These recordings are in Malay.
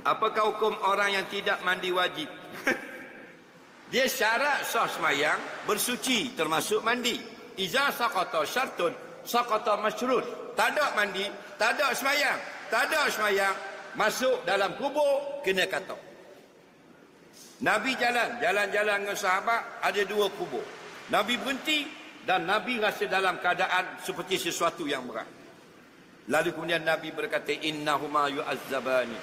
Apakah hukum orang yang tidak mandi wajib? Dia syarat sah semayang bersuci termasuk mandi. Iza saqata syartun saqata masyrut. Tak ada mandi, tak ada semayang. Tak ada semayang, masuk dalam kubur kena katok. Nabi jalan-jalan dengan sahabat, ada 2 kubur. Nabi berhenti dan Nabi rasa dalam keadaan seperti sesuatu yang berat. Lalu kemudian Nabi berkata, innahuma yu'azzabani.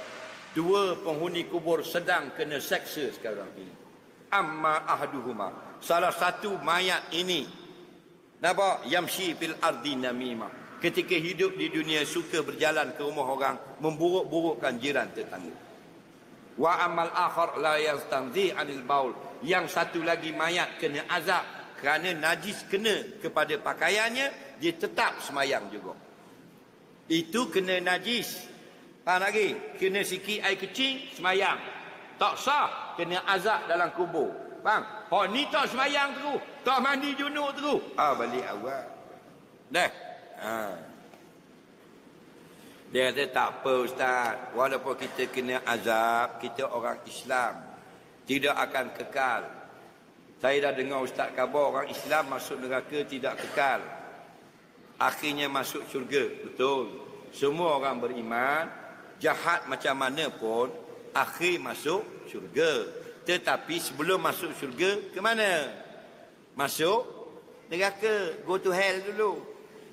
2 penghuni kubur sedang kena seksa sekarang ini. Amma ahduhuma, salah satu mayat ini, napa, yamshi fil ardi namimah. Ketika hidup di dunia suka berjalan ke rumah orang, memburuk-burukkan jiran tetangga. Wa amal akhar la yastanzi anil baul. Yang satu lagi mayat kena azab kerana najis kena kepada pakaiannya, dia tetap semayang juga. Itu kena najis. Faham lagi? Kena sikit air kecil, semayang. Tak sah, kena azab dalam kubur. Faham? Oh, ni tak semayang terus, tak mandi junub terus. Balik awal. Dah. Dia kata, tak apa Ustaz, walaupun kita kena azab, kita orang Islam, tidak akan kekal. Saya dah dengar Ustaz khabar, orang Islam masuk neraka tidak kekal, akhirnya masuk syurga. Betul. Semua orang beriman, jahat macam mana pun, akhir masuk syurga. Tetapi sebelum masuk syurga, ke mana? Masuk neraka. Go to hell dulu.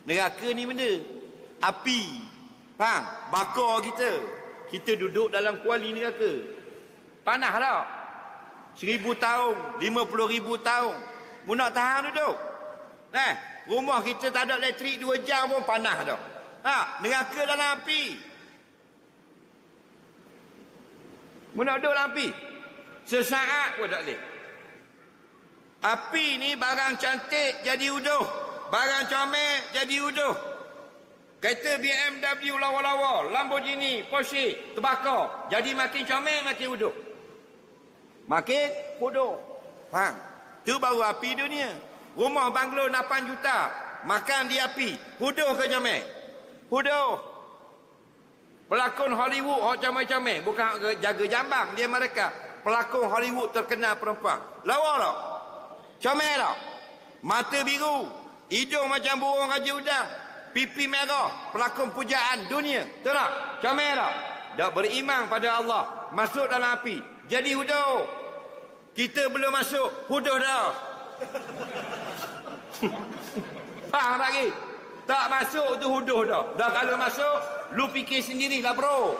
Neraka ni benda api. Faham? Bakar kita. Kita duduk dalam kuali neraka. Panas tak? 1000 tahun, 50,000 tahun. Mu nak tahan duduk? Rumah kita tak ada elektrik 2 jam pun panas tak? Neraka dalam api. Mu nak duduk dalam api? Sesaat pun tak boleh. Api ni barang cantik jadi uduh. Barang comel jadi uduh. Kereta BMW lawa-lawa, Lamborghini, Porsche terbakar. Jadi makin comel, makin uduh. Makin uduh. Faham? Itu baru api dunia. Rumah banglo 8 juta. Makan di api. Uduh ke comel? Uduh. Pelakon Hollywood, comel-comel. Bukan jaga jambang, dia mereka. Pelakon Hollywood terkenal perempuan. Lawa tak? Comel tak? Mata biru. Hidung macam burung raja udang. Pipi merah, pelakon pujaan dunia. Betul tak? Comel tak? Tak beriman pada Allah, masuk dalam api, jadi huduh. Kita belum masuk, huduh dah. Faham lagi? Tak masuk tu huduh dah. Dah kalau masuk, lu fikir sendirilah bro.